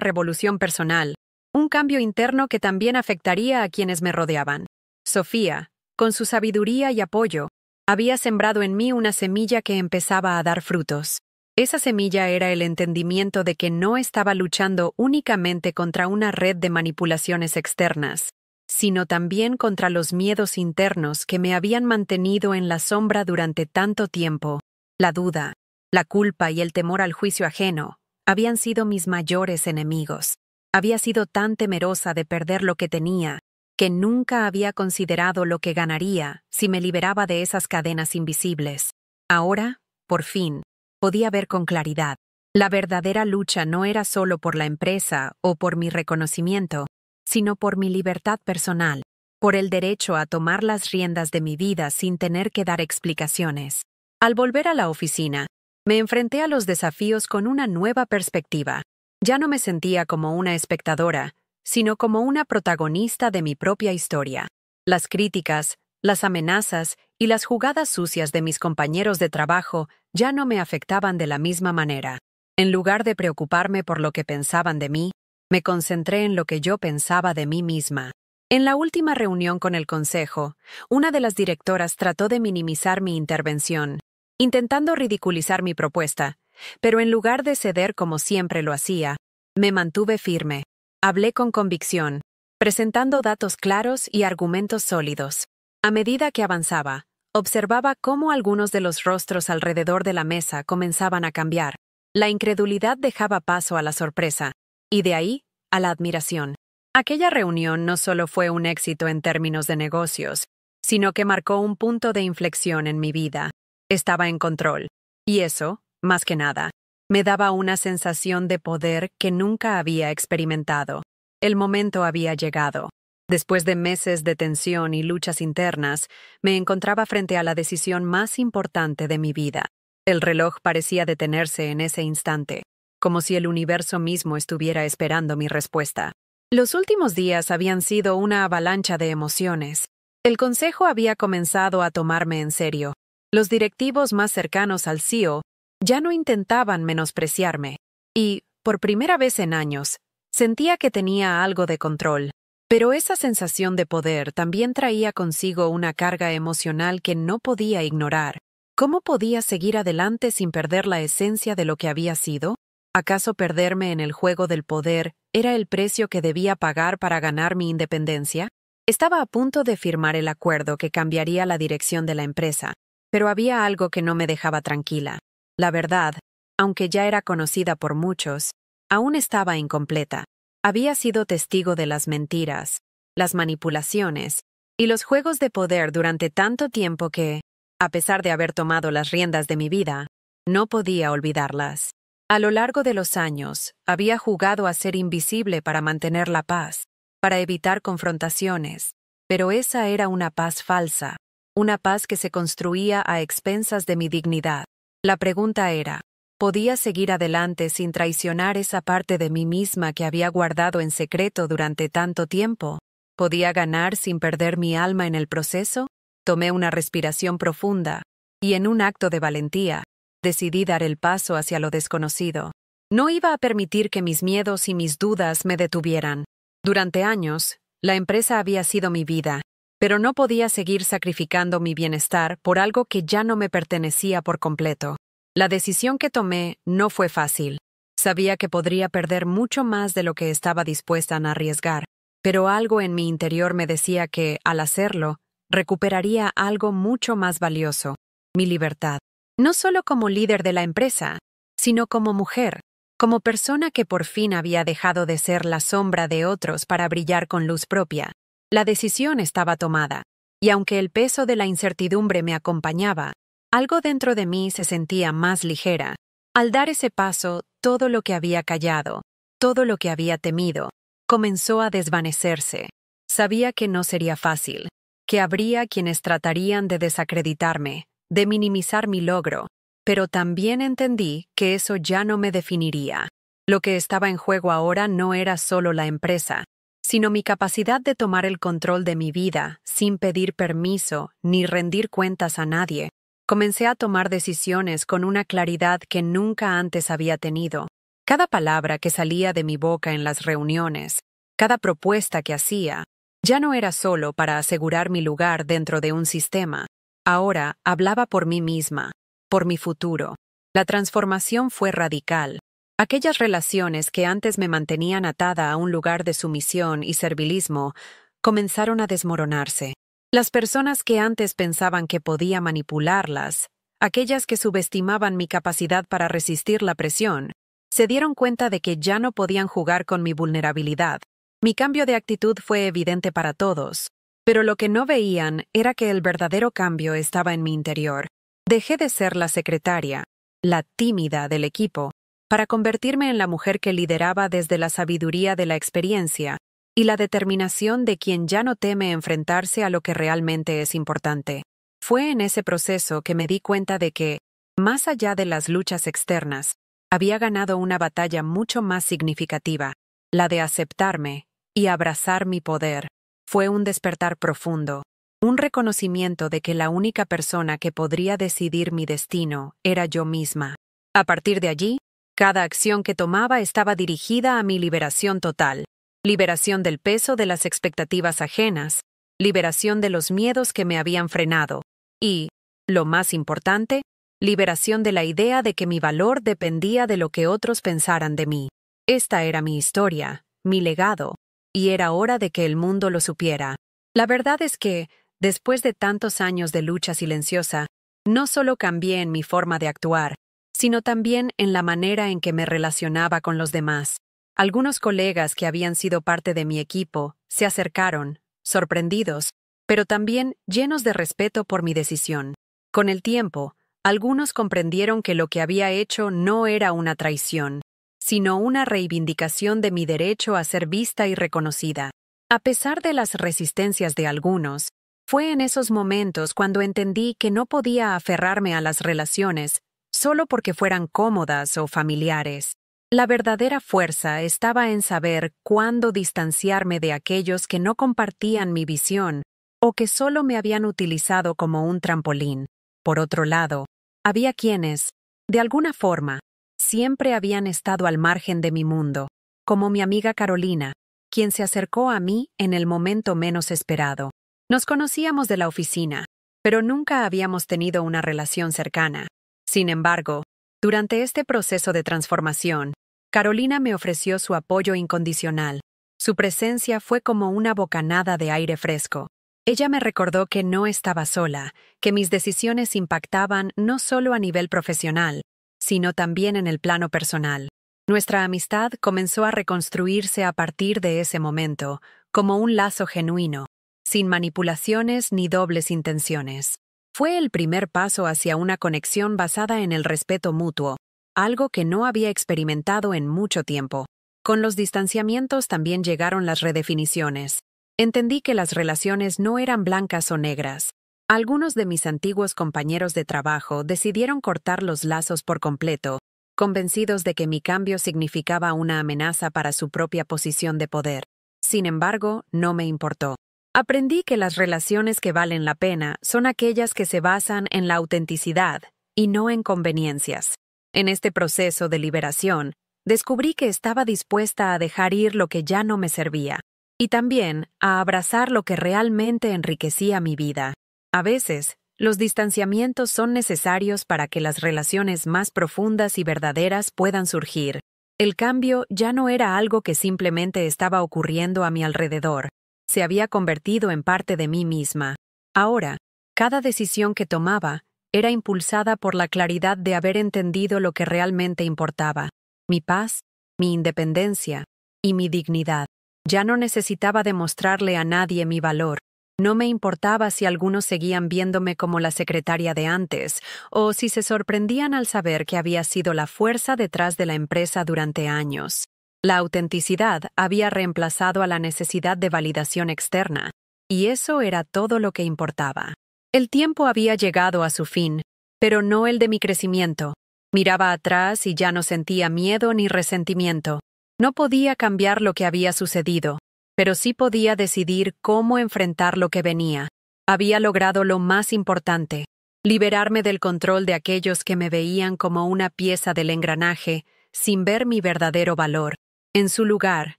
S1: revolución personal, un cambio interno que también afectaría a quienes me rodeaban. Sofía, con su sabiduría y apoyo, había sembrado en mí una semilla que empezaba a dar frutos. Esa semilla era el entendimiento de que no estaba luchando únicamente contra una red de manipulaciones externas, sino también contra los miedos internos que me habían mantenido en la sombra durante tanto tiempo. La duda, la culpa y el temor al juicio ajeno habían sido mis mayores enemigos. Había sido tan temerosa de perder lo que tenía, que nunca había considerado lo que ganaría si me liberaba de esas cadenas invisibles. Ahora, por fin, podía ver con claridad. La verdadera lucha no era solo por la empresa o por mi reconocimiento, sino por mi libertad personal, por el derecho a tomar las riendas de mi vida sin tener que dar explicaciones. Al volver a la oficina, me enfrenté a los desafíos con una nueva perspectiva. Ya no me sentía como una espectadora, sino como una protagonista de mi propia historia. Las críticas, las amenazas y las jugadas sucias de mis compañeros de trabajo ya no me afectaban de la misma manera. En lugar de preocuparme por lo que pensaban de mí, me concentré en lo que yo pensaba de mí misma. En la última reunión con el consejo, una de las directoras trató de minimizar mi intervención, intentando ridiculizar mi propuesta, pero en lugar de ceder como siempre lo hacía, me mantuve firme. Hablé con convicción, presentando datos claros y argumentos sólidos. A medida que avanzaba, observaba cómo algunos de los rostros alrededor de la mesa comenzaban a cambiar. La incredulidad dejaba paso a la sorpresa, y de ahí, a la admiración. Aquella reunión no solo fue un éxito en términos de negocios, sino que marcó un punto de inflexión en mi vida. Estaba en control, y eso, más que nada, me daba una sensación de poder que nunca había experimentado. El momento había llegado. Después de meses de tensión y luchas internas, me encontraba frente a la decisión más importante de mi vida. El reloj parecía detenerse en ese instante, como si el universo mismo estuviera esperando mi respuesta. Los últimos días habían sido una avalancha de emociones. El consejo había comenzado a tomarme en serio. Los directivos más cercanos al CEO ya no intentaban menospreciarme, y, por primera vez en años, sentía que tenía algo de control. Pero esa sensación de poder también traía consigo una carga emocional que no podía ignorar. ¿Cómo podía seguir adelante sin perder la esencia de lo que había sido? ¿Acaso perderme en el juego del poder era el precio que debía pagar para ganar mi independencia? Estaba a punto de firmar el acuerdo que cambiaría la dirección de la empresa, pero había algo que no me dejaba tranquila. La verdad, aunque ya era conocida por muchos, aún estaba incompleta. Había sido testigo de las mentiras, las manipulaciones y los juegos de poder durante tanto tiempo que, a pesar de haber tomado las riendas de mi vida, no podía olvidarlas. A lo largo de los años, había jugado a ser invisible para mantener la paz, para evitar confrontaciones, pero esa era una paz falsa, una paz que se construía a expensas de mi dignidad. La pregunta era, ¿podía seguir adelante sin traicionar esa parte de mí misma que había guardado en secreto durante tanto tiempo? ¿Podía ganar sin perder mi alma en el proceso? Tomé una respiración profunda, y en un acto de valentía, decidí dar el paso hacia lo desconocido. No iba a permitir que mis miedos y mis dudas me detuvieran. Durante años, la empresa había sido mi vida, pero no podía seguir sacrificando mi bienestar por algo que ya no me pertenecía por completo. La decisión que tomé no fue fácil. Sabía que podría perder mucho más de lo que estaba dispuesta a arriesgar, pero algo en mi interior me decía que, al hacerlo, recuperaría algo mucho más valioso, mi libertad. No solo como líder de la empresa, sino como mujer, como persona que por fin había dejado de ser la sombra de otros para brillar con luz propia. La decisión estaba tomada, y aunque el peso de la incertidumbre me acompañaba, algo dentro de mí se sentía más ligera. Al dar ese paso, todo lo que había callado, todo lo que había temido, comenzó a desvanecerse. Sabía que no sería fácil, que habría quienes tratarían de desacreditarme, de minimizar mi logro, pero también entendí que eso ya no me definiría. Lo que estaba en juego ahora no era solo la empresa, sino mi capacidad de tomar el control de mi vida sin pedir permiso ni rendir cuentas a nadie. Comencé a tomar decisiones con una claridad que nunca antes había tenido. Cada palabra que salía de mi boca en las reuniones, cada propuesta que hacía, ya no era solo para asegurar mi lugar dentro de un sistema. Ahora hablaba por mí misma, por mi futuro. La transformación fue radical. Aquellas relaciones que antes me mantenían atada a un lugar de sumisión y servilismo comenzaron a desmoronarse. Las personas que antes pensaban que podía manipularlas, aquellas que subestimaban mi capacidad para resistir la presión, se dieron cuenta de que ya no podían jugar con mi vulnerabilidad. Mi cambio de actitud fue evidente para todos, pero lo que no veían era que el verdadero cambio estaba en mi interior. Dejé de ser la secretaria, la tímida del equipo, para convertirme en la mujer que lideraba desde la sabiduría de la experiencia y la determinación de quien ya no teme enfrentarse a lo que realmente es importante. Fue en ese proceso que me di cuenta de que, más allá de las luchas externas, había ganado una batalla mucho más significativa, la de aceptarme y abrazar mi poder. Fue un despertar profundo, un reconocimiento de que la única persona que podría decidir mi destino era yo misma. A partir de allí, cada acción que tomaba estaba dirigida a mi liberación total. Liberación del peso de las expectativas ajenas, liberación de los miedos que me habían frenado y, lo más importante, liberación de la idea de que mi valor dependía de lo que otros pensaran de mí. Esta era mi historia, mi legado, y era hora de que el mundo lo supiera. La verdad es que, después de tantos años de lucha silenciosa, no solo cambié en mi forma de actuar, sino también en la manera en que me relacionaba con los demás. Algunos colegas que habían sido parte de mi equipo se acercaron, sorprendidos, pero también llenos de respeto por mi decisión. Con el tiempo, algunos comprendieron que lo que había hecho no era una traición, sino una reivindicación de mi derecho a ser vista y reconocida. A pesar de las resistencias de algunos, fue en esos momentos cuando entendí que no podía aferrarme a las relaciones solo porque fueran cómodas o familiares. La verdadera fuerza estaba en saber cuándo distanciarme de aquellos que no compartían mi visión o que solo me habían utilizado como un trampolín. Por otro lado, había quienes, de alguna forma, siempre habían estado al margen de mi mundo, como mi amiga Carolina, quien se acercó a mí en el momento menos esperado. Nos conocíamos de la oficina, pero nunca habíamos tenido una relación cercana. Sin embargo, durante este proceso de transformación, Carolina me ofreció su apoyo incondicional. Su presencia fue como una bocanada de aire fresco. Ella me recordó que no estaba sola, que mis decisiones impactaban no solo a nivel profesional, sino también en el plano personal. Nuestra amistad comenzó a reconstruirse a partir de ese momento, como un lazo genuino, sin manipulaciones ni dobles intenciones. Fue el primer paso hacia una conexión basada en el respeto mutuo, algo que no había experimentado en mucho tiempo. Con los distanciamientos también llegaron las redefiniciones. Entendí que las relaciones no eran blancas o negras. Algunos de mis antiguos compañeros de trabajo decidieron cortar los lazos por completo, convencidos de que mi cambio significaba una amenaza para su propia posición de poder. Sin embargo, no me importó. Aprendí que las relaciones que valen la pena son aquellas que se basan en la autenticidad y no en conveniencias. En este proceso de liberación, descubrí que estaba dispuesta a dejar ir lo que ya no me servía, y también a abrazar lo que realmente enriquecía mi vida. A veces, los distanciamientos son necesarios para que las relaciones más profundas y verdaderas puedan surgir. El cambio ya no era algo que simplemente estaba ocurriendo a mi alrededor. Se había convertido en parte de mí misma. Ahora, cada decisión que tomaba era impulsada por la claridad de haber entendido lo que realmente importaba: mi paz, mi independencia y mi dignidad. Ya no necesitaba demostrarle a nadie mi valor. No me importaba si algunos seguían viéndome como la secretaria de antes, o si se sorprendían al saber que había sido la fuerza detrás de la empresa durante años. La autenticidad había reemplazado a la necesidad de validación externa, y eso era todo lo que importaba. El tiempo había llegado a su fin, pero no el de mi crecimiento. Miraba atrás y ya no sentía miedo ni resentimiento. No podía cambiar lo que había sucedido, pero sí podía decidir cómo enfrentar lo que venía. Había logrado lo más importante: liberarme del control de aquellos que me veían como una pieza del engranaje, sin ver mi verdadero valor. En su lugar,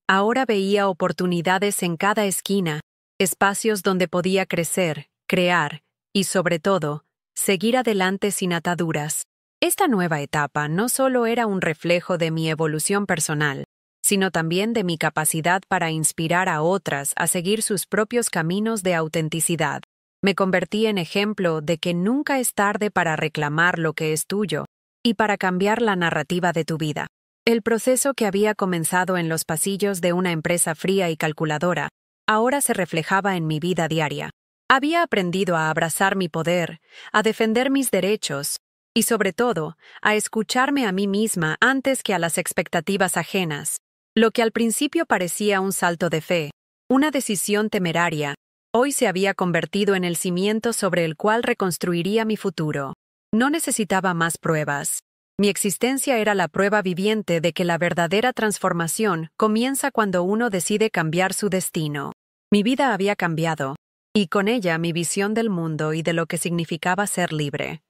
S1: ahora veía oportunidades en cada esquina, espacios donde podía crecer, crear y, sobre todo, seguir adelante sin ataduras. Esta nueva etapa no solo era un reflejo de mi evolución personal, sino también de mi capacidad para inspirar a otras a seguir sus propios caminos de autenticidad. Me convertí en ejemplo de que nunca es tarde para reclamar lo que es tuyo y para cambiar la narrativa de tu vida. El proceso que había comenzado en los pasillos de una empresa fría y calculadora ahora se reflejaba en mi vida diaria. Había aprendido a abrazar mi poder, a defender mis derechos y, sobre todo, a escucharme a mí misma antes que a las expectativas ajenas. Lo que al principio parecía un salto de fe, una decisión temeraria, hoy se había convertido en el cimiento sobre el cual reconstruiría mi futuro. No necesitaba más pruebas. Mi existencia era la prueba viviente de que la verdadera transformación comienza cuando uno decide cambiar su destino. Mi vida había cambiado, y con ella mi visión del mundo y de lo que significaba ser libre.